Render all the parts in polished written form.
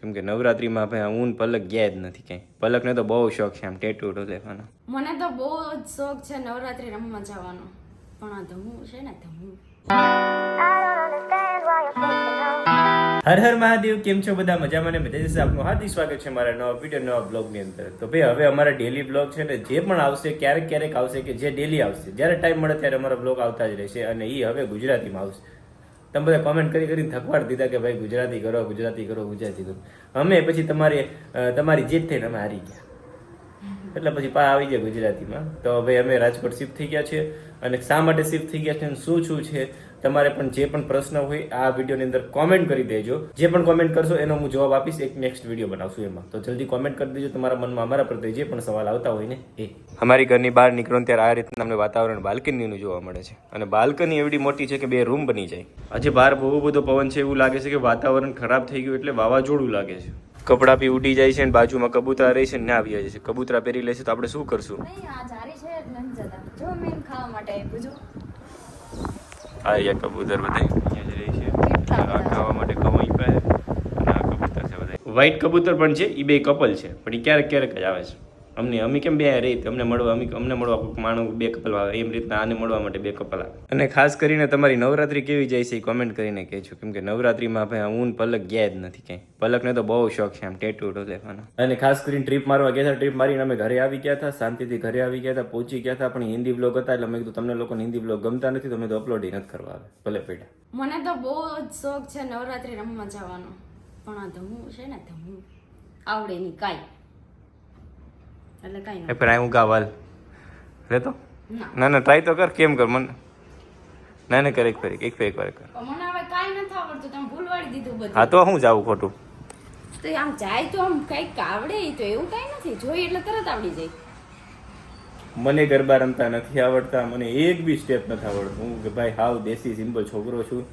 કેમ કે નવરાત્રીમાં ભાઈ હું પલક ગયા જ નથી ક્યાંય. પલકને તો બહુ શોખ છે આમ ટેટુ લેવાનો. મને તો બહુ જ શોખ છે નવરાત્રી રમવા જવાનો, પણ આ ધમુ છે ને ધમુ. હર હર મહાદેવ. કેમ છો બધા? મજામાં ને મજા જશે. આપનું હાર્દિક સ્વાગત છે મારા નવા વિડીયો નવા બ્લોગની અંદર. તો ભાઈ હવે અમારા ડેલી બ્લોગ છે ને જે પણ આવશે ક્યારેક આવશે, કે જે ડેલી આવશે, જ્યારે ટાઈમ મળે ત્યારે અમારા બ્લોગ આવતા જ રહેશે. અને એ હવે ગુજરાતીમાં આવશે. તમે બધા કોમેન્ટ કરીને થકવાડ દીધા કે ભાઈ ગુજરાતી કરો. અમે પછી તમારી જીત થઈને અમે હારી ગયા, એટલે પછી આવી ગયા ગુજરાતીમાં. તો ભાઈ અમે રાજકોટ શિફ્ટ થઈ ગયા છે. અને શા માટે શિફ્ટ થઈ ગયા છે, શું છે, તમારે પણ જે પણ પ્રશ્ન હોય આ વિડીયોની અંદર કોમેન્ટ કરી દેજો. જે પણ કોમેન્ટ કરશો એનો હું જવાબ આપીશ, એક નેક્સ્ટ વિડીયો બનાવશું એમાં. તો જલ્દી કોમેન્ટ કરી દેજો તમારા મનમાં અમારા પ્રત્યે જે પણ સવાલ આવતા હોય ને એ. અમારી ઘરની બહાર નીકળો ત્યારે આ રીતના અમને વાતાવરણ બાલ્કનીનું જોવા મળે છે. અને બાલ્કની એવડી મોટી છે કે 2 રૂમ બની જાય. આજે બહાર બહુ બધો પવન છે, એવું લાગે છે કે વાતાવરણ ખરાબ થઈ ગયું, એટલે વાવાઝોડું લાગે છે. કપડાં બી ઉડી જાય છે અને બાજુમાં કબૂતરા રહી છે ને આવી જાય છે. કબૂતરા પહેરી લે છે તો આપણે શું કરશું? આ રહ્યા કબૂતર બધા અહીંયા જ રહી છે. આ ખાવા માટે કવાઈ પાય અને આ કબૂતર છે બધા. વ્હાઈટ કબૂતર પણ છે, એ 2 કપલ છે, પણ એ ક્યારેક જ આવે છે. અમે કેમ 2 રહી અમને મળવા કોઈક માણસ 2 કપલ આવે, એમ રીતના આને મળવા માટે 2 કપલ આવે. અને ખાસ કરીને તમારી નવરાત્રી કેવી જાય છે એ કોમેન્ટ કરીને કહેજો. કેમ કે નવરાત્રીમાં ભાઈ હું પલક ગયા જ નથી ક્યાંય. પલકને તો બહુ શોખ છે આમ ટેટુ લેવાનો. અને ખાસ કરીને ટ્રીપ મારવા ગયા હતા. ટ્રીપ મારીને અમે ઘરે આવી ગયા હતા, શાંતિથી ઘરે આવી ગયા હતા, પહોંચી ગયા હતા. પણ હિન્દી બ્લોગ હતા એટલે મેં કીધું તમને લોકોને હિન્દી બ્લોગ ગમતા નથી તો મેં તો અપલોડ નથી કરવા આવે. ભલે પેડા. મને તો બહુ જ શોખ છે નવરાત્રી રમવા જવાનો, પણ આ ધમુ છે ને ધમુ આવડે નહીં કાંઈ, એટલે કાંઈ નહીં. પણ હું ગાવાલ રહેતો ના ટ્રાય તો કર. કેમ કર મને ના કરે એક વાર કર. મને હવે કાંઈ નથી આવડતું, તમે ભૂલવાડી દીધું બધું. હા તો હું જાવું ખોટું? તો આમ જાય તો આમ કંઈક આવડે, તો એવું કાંઈ નથી, જોઈ એટલે તરત આવડી જાય. મને ગરબા રમતા નથી આવડતા, મને એક બી સ્ટેપ નથી આવડતું. હું કે ભાઈ હાવ દેશી સિમ્પલ છોકરો છું,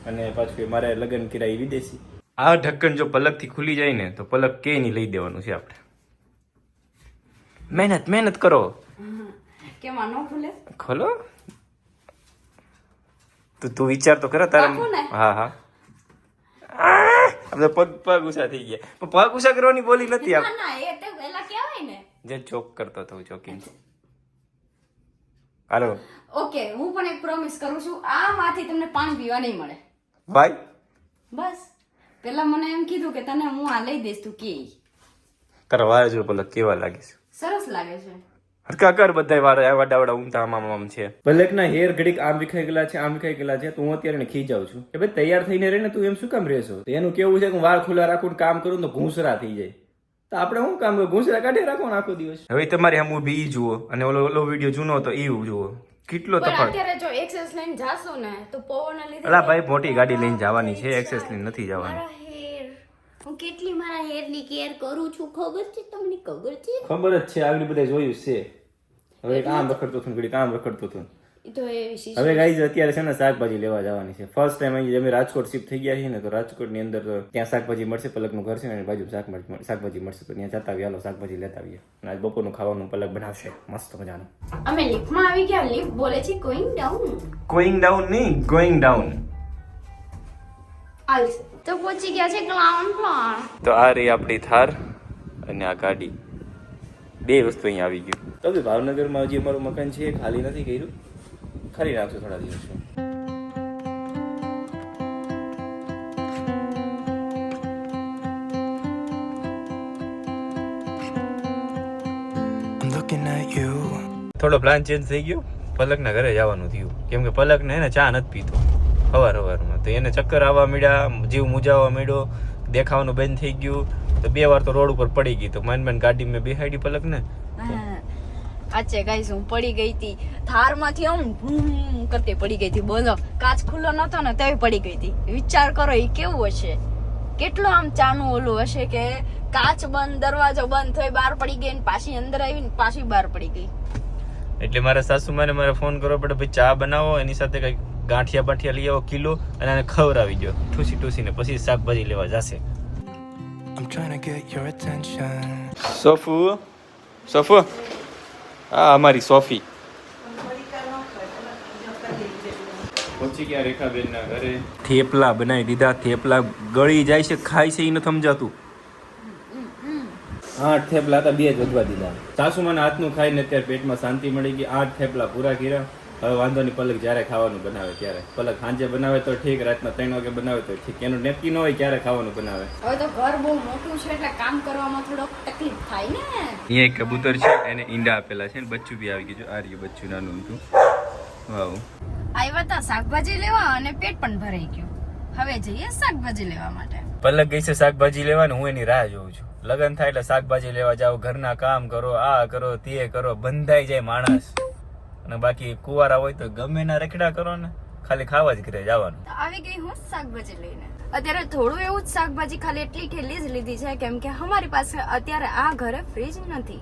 અને પાછું મારે લગ્ન કર્યા વિદેશી. આ ઢક્કન જો પલકથી ખુલી જાય ને તો પલક કે નહીં લઈ દેવાનું છે આપણે. મહેનત કરો. કેમ આ ન ખુલે? ખોલો તું વિચાર તો ખરા તારા. હા આપણે પગ ઉષા થઈ ગયા, પણ પગ ઉષા કરવાની બોલી નથી આપ. ના એ તો પહેલા કહેવાય ને જે જોક કરતો હતો જોકિંગ. હાલો ઓકે, હું પણ એક પ્રોમિસ કરું છું, આમાંથી તમને પાણી પીવા નહીં મળે ભાઈ. બસ પેલા મને એમ કીધું કે તને હું આ લઈ દઈશ, તું કે કરવા જો પલક કેવા લાગે છે. સરસ લાગે છે. હરકા કર બધા વાડા ઊંધા આમ છે. પલકના હેર ઘડીક આમ વિખાઈ ગયેલા છે, આમ વિખાઈ ગયેલા છે. તો હું અત્યારે ખીજાઉં છું કે ભાઈ તૈયાર થઈને રહે ને, તું એમ શું કામ રહેશો? એનું કેવું છે કે વાળ ખુલ્લા રાખું કામ કરું તો ઘૂંસરા થઈ જાય. તો આપણે શું કામ ઘૂંસરા કાઢી રાખો આખો દિવસ. હવે તમારે આમ બી જુઓ અને ઓલો વિડીયો જૂનો હતો એ જુઓ, કેટલો તફાવત. અત્યારે જો એક્સેસ લઈને જાશો ને તો પવનના લીધે અલા ભાઈ મોટી ગાડી લઈને જવાની છે, એક્સેસ લઈને નથી જવાની. હું કેટલી મારા હેરની કેર કરું છું ખબર છે તમને? ખબર છે જ છે, આગળ બધા જોયું છે. હવે કામ રખડતો હતું, ઘડી કામ રખડતો હતું. તો એ હવે ગાઈઝ અત્યારે છે ને શાકભાજી લેવા જવાની છે. ફર્સ્ટ ટાઈમ અહીં અમે રાજકોટ શિફ્ટ થઈ ગયા છીએ ને, તો રાજકોટની અંદર ત્યાં શાકભાજી મળશે. પલકનું ઘર છે ને બાજુ શાકભાજી મળશે, તો ત્યાં જતા આવીએ. હાલો શાકભાજી લેતા આવીએ. આજ બપોરનું ખાવાનું પલક બનાવશે મસ્ત મજાનું. અમે લિફ્ટમાં આવી ગયા. લિફ્ટ બોલે છે ગોઈંગ ડાઉન નહીં ગોઈંગ ડાઉન. આલસે તો પહોંચી ગયા છે ગ્રાઉન્ડ ફ્લોર. તો આ રહી આપણી થાર અને આ ગાડી, 2 વસ્તુ અહીંયા આવી ગયું. તો બી ભાવનગરમાં હજી અમારું મકાન છે, ખાલી નથી કર્યું, ખરી નાખશું થોડા દિવસમાં. થોડો પ્લાન ચેન્જ થઈ ગયો. પલકના ઘરે જવાનું થયું, કેમ કે પલકને એને ચા નથી પીતો સવારમાં. તો એને ચક્કર આવવા મળ્યા, જીવ મુજાવવા મળ્યો, દેખાવાનું બંધ થઈ ગયું. તો 2 વાર તો રોડ ઉપર પડી ગઈ. તો માન ગાડી મેં બેહાડી પલકને. અચ્છા ગાઈસ, હું પડી ગઈ હતી થારમાંથી, આમ ભૂમ કરતી પડી ગઈ હતી. બોલો, કાચ ખુલ્લો નતો ને તોય પડી ગઈ હતી. વિચાર કરો એ કેવું હશે, કેટલો આમ ચાનું ઓલું હશે કે કાચ બંધ, દરવાજો બંધ થઈ બહાર પડી ગઈ, પાછી અંદર આવીને પાછી બહાર પડી ગઈ. એટલે મારા સાસુમાને મારે ફોન કરવો પડે, ભાઈ ચા બનાવો, એની સાથે કઈ ગાંઠિયા લઈ આવો કિલો, અને એને ખવડાવી દો ઠૂસી ને પછી શાકભાજી લેવા જશે. સોફુ હા અમારી સોફી પહોંચી ગયા રેખાબેન ના ઘરે. થેપલા બનાવી દીધા. થેપલા ગળી જાય છે, ખાય છે એ નથી સમજાતું. 8 થેપલા હતા, 2 જ વધવા દીધા. સાસુમાના હાથનું ખાઈને અત્યારે પેટમાં શાંતિ મળી ગઈ. 8 થેપલા પૂરા કર્યા. હવે વાંધો નહીં, પલક જ્યારે ખાવાનું બનાવે ત્યારે. પલક સાંજે બનાવે તો ઠીક, રાતના 3 વાગે બનાવે તો ઠીક. એનું નક્કી ન હોય ક્યારે ખાવાનું બનાવે. હવે તો ઘર બહુ મોટું છે એટલે કામ કરવામાં થોડોક તકલીફ થાય ને. અહીંયા એક કબૂતર છે, એને ઈંડા આપેલા છે ને બચ્ચું બી આવી ગયું છે. આ રહ્યું બચ્ચું નાનું હતું. વાવ. આવ્યા હતા શાકભાજી લેવા અને પેટ પણ ભરાઈ ગયું. હવે જઈએ શાકભાજી લેવા માટે. પલક ગઈ છે શાકભાજી લેવા ને હું એની રાહ જોઉં છું. લગન થાય એટલે શાકભાજી લેવા જાઓ, ઘરના કામ કરો, આ કરો તે કરો, બંધાઈ જાય માણસ. અને બાકી કુવારા હોય તો ગમે ના રખડા કરો ને, ખાલી ખાવા જ ઘરે જવાનું. તો આવી ગઈ હું શાકભાજી લઈને. અત્યારે થોડું એવું જ શાકભાજી ખાલી એટલી ઠેલી જ લીધી છે કેમ કે અમારી પાસે અત્યારે આ ઘરે ફ્રીજ નથી,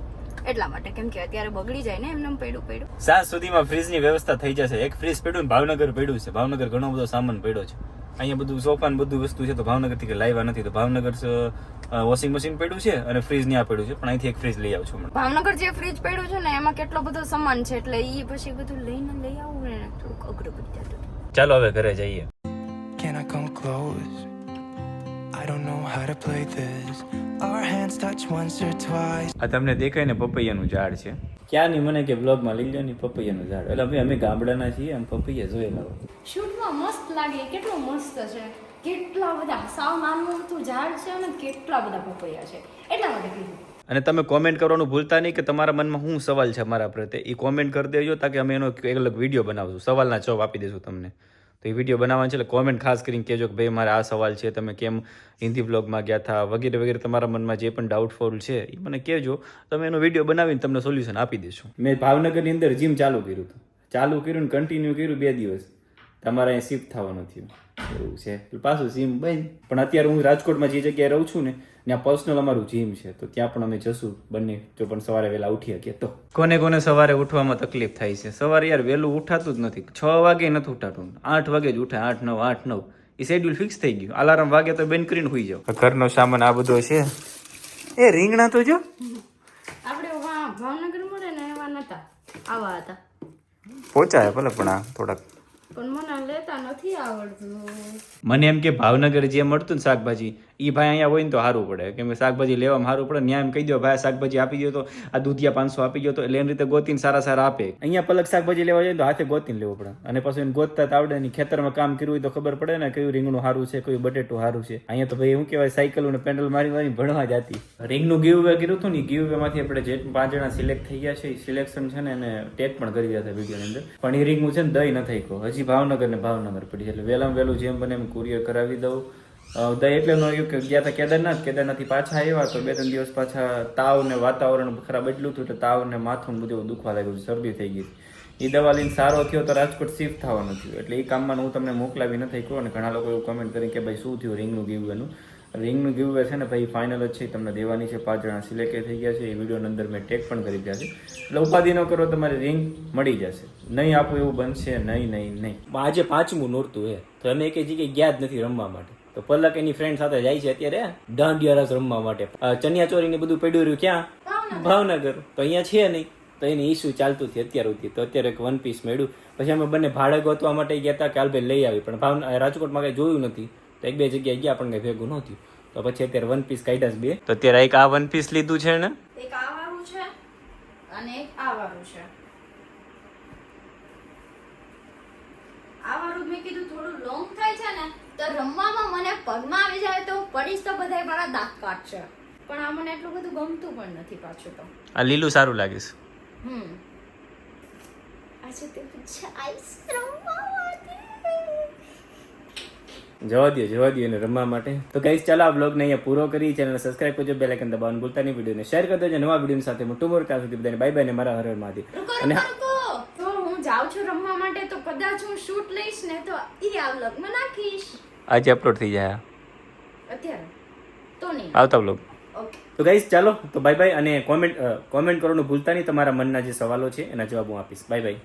એટલા માટે. કેમ કે અત્યારે બગડી જાય ને એમને પડ્યું. સાંજ સુધીમાં ફ્રીજની વ્યવસ્થા થઈ જશે. એક ફ્રીજ પડ્યું ને ભાવનગર પડ્યું છે. ભાવનગર ઘણો બધો સામાન પડ્યો છે. અહીંયા બધું સોફા ને બધું વસ્તુ છે તો ભાવનગર થી લાવ્યા નથી. તો ભાવનગર વોશિંગ મશીન પડ્યું છે અને ફ્રીજ ત્યાં પડ્યું છે, પણ અહીંથી એક ફ્રીજ લઈ આવું છું. ભાવનગર જે ફ્રીજ પડ્યું છે ને એમાં કેટલો બધો સામાન છે એટલે ઈ પછી બધું લઈને લઈ આવું ને થોડુંક અઘરું પડી જતું. ચાલો હવે ઘરે જઈએ. Can I come close? I don't know how to play this. Our hands touch once or twice. આ તમને દેખાય ને પપૈયાનું ઝાડ છે. ક્યાં નહીં મને કે બ્લોગમાં લઈ લો ને પપૈયાનું ઝાડ. એટલે ભાઈ અમે ગામડાના છીએ, આમ પપૈયા જોયેલા હોય. શૂટમાં મસ્ત લાગે, કેટલો મસ્ત છે. કેટલા બધા સાવ નાનું મોટું ઝાડ છે અને કેટલા બધા પપૈયા છે, એટલા માટે કીધું. અને તમે કોમેન્ટ કરવાનું ભૂલતા નહીં કે તમારા મનમાં શું સવાલ છે મારા પ્રત્યે. એ કોમેન્ટ કરી દેજો તાકે અમે એનો એક અલગ વિડીયો બનાવશું, સવાલના જવાબ આપી દઈશું તમને. તો એ વિડીયો બનાવવાનો છે એટલે કોમેન્ટ ખાસ કરીને કહેજો કે ભાઈ મારે આ સવાલ છે, તમે કેમ હિન્દી વ્લોગમાં ગયા હતા વગેરે વગેરે. તમારા મનમાં જે પણ ડાઉટફુલ છે એ મને કહેજો, તમે એનો વિડીયો બનાવીને તમને સોલ્યુશન આપી દઈશું. મેં ભાવનગરની અંદર જીમ ચાલુ કર્યું હતું, ને કન્ટિન્યુ કર્યું 2 દિવસ. તમારે અહીં શિફ્ટ થવાનું થયું એવું છે, પાછું જીમ બંધ. પણ અત્યારે હું રાજકોટમાં જે જગ્યાએ રહું છું ને ત્યાં પર્સનલ અમારું જીમ છે, તો ત્યાં પણ અમે જશું બંને, જો પણ સવારે વહેલા ઉઠી શકીએ તો. કોને સવારે ઉઠવામાં તકલીફ થાય છે? સવારે યાર વહેલું ઉઠાતું જ નથી. 6 વાગે નથી ઉઠાતું, 8 વાગે જ ઉઠાય. 8, 9 એ શેડ્યુલ ફિક્સ થઈ ગયું. અલાર્મ વાગે તો બંધ કરીને સુઈ જાવ. ઘરનો સામાન આ બધો છે. એ રીંગણા તો જો આપણે ભાવનગર મળે ને એવા નતા, આવા હતા. પહોંચાય ભલે, પણ આ થોડાક પણ મને લેતા નથી આવડતું. મને એમ કે ભાવનગર જે મળતું ને શાકભાજી એ ભાઈ અહીંયા હોય ને તો સારું પડે, કેમ કે શાકભાજી લેવામાં સારું પડે. ન્યાય એમ કહી દો ભાઈ શાકભાજી આપી દો તો આ દૂધિયા 500 આપી દો તો એટલે એની રીતે ગોતીને સારા આપે. અહીંયા પલક શાકભાજી લેવા જાય તો હાથે ગોતીને લેવું પડે, અને પછી એને ગોતતા આવડે નહીં. ખેતરમાં કામ કર્યું હોય તો ખબર પડે ને કયું રીંગણું સારું છે, કયું બટેટું સારું છે. અહીંયા તો ભાઈ શું કહેવાય, સાયકલ ને પેન્ડલ મારી ભણવા જતી. રીંગનું ગીવ વે કર્યું હતું ને, ગીવ વે માંથી આપણે જે 5 જણા સિલેક્ટ થઈ ગયા છે એ સિલેક્શન છે ને એને ટેગ પણ કરી રહ્યા હતા વિડીયોની અંદર. પણ એ રીંગનું છે ને દહીં ન થઈ ગયો, હજી ભાવનગર પડી. એટલે વહેલામાં વહેલું જેમ બને એમ કુરિયર કરાવી દઉં. દહીં એટલે ન આવ્યું કે ગયા હતા કેદારનાથથી પાછા આવ્યા તો 2-3 દિવસ પાછા તાવ ને વાતાવરણ ખરાબ એટલું હતું, તાવ ને માથું બધું દુખવા લાગ્યું, શરદી થઈ ગઈ. એ દવા લઈને સારો થયો તો રાજકોટ શિફ્ટ થવાનું થયું. એટલે એ કામમાં હું તમને મોકલાવી નથી કહું. અને ઘણા લોકો એવું કમેન્ટ કરી કે ભાઈ શું થયું રીંગનું ગીવવેનું. રીંગનું ગીવવે છે ને ભાઈ ફાઇનલ જ છે, તમને દેવાની છે. 5 જણા સિલેક્ટ થઈ ગયા છે, એ વિડીયોની અંદર મેં ટેગ પણ કરી દીધા છે. એટલે ઉપાધિ ન કરો, તમારી રીંગ મળી જશે. નહીં આપું એવું બનશે નહીં. આજે 5મું નોરતું હે તો અમે એક જગ્યાએ ગયા જ નથી રમવા માટે. તો પલક એની ફ્રેન્ડ સાથે જાય છે અત્યારે દાંડિયા રસ રમવા માટે. ચણિયા ચોરી ને બધું પડ્યું રહ્યું ક્યાં? ભાવનગર. તો અહીંયા છે નહીં, તો એની ઇસ્યુ ચાલતું હતી અત્યાર સુધી. તો અત્યારે એક 1 પીસ મળ્યું. પછી અમે બંને ભાડે ગોતવા માટે ગયા હતા કે હાલભાઈ લઈ આવી, પણ રાજકોટમાં કઈ જોયું નથી. તો 1-2 જગ્યાએ ગયા પણ કઈ ભેગું નહોતું. તો પછી અત્યારે 1 પીસ કાઢ્યા 2. તો અત્યારે એક આ 1 પીસ લીધું છે ને, એક આ વાળું છે અને એક આ વાળું છે. આ વાળું મેં કીધું થોડું લોંગ થાય છે ને તો રમવામાં મને પગમાં આવી જાય તો પડીશ તો બધાય મારા દાંત કાઢશે. પણ આ મને એટલું બધું ગમતું પણ નથી પાછું. તો આ લીલું સારું લાગે છે. આજે તે પૂછે આઈસ રમવા માટે. જવા દો એને રમવા માટે. તો ગાઈસ ચાલો આ બ્લોગને અહીંયા પૂરો કરી. ચેનલને સબસ્ક્રાઇબ કરજો, બેલ આઇકન દબાવવાનું ભૂલતા નહીં. વિડીયોને શેર કરી દેજો. નવા વિડીયો સાથે મોટું ત્યાં સુધી બધાને બાય બાય ને મારા હર હર મહાદેવ. અને તો હું જાઉં છું રમવા માટે, તો કદાચ હું શૂટ લઈશ ને તો ઈ આ બ્લોગમાં નાખીશ. આજે અપલોડ થઈ જાય અત્યારે તો નહીં આવતા બ્લોગ. ઓકે તો ગાઈસ ચાલો તો બાય બાય. અને કોમેન્ટ કરવાનું ભૂલતા નહીં. તમારા મનના જે સવાલો છે એના જવાબ હું આપીશ. Bye bye.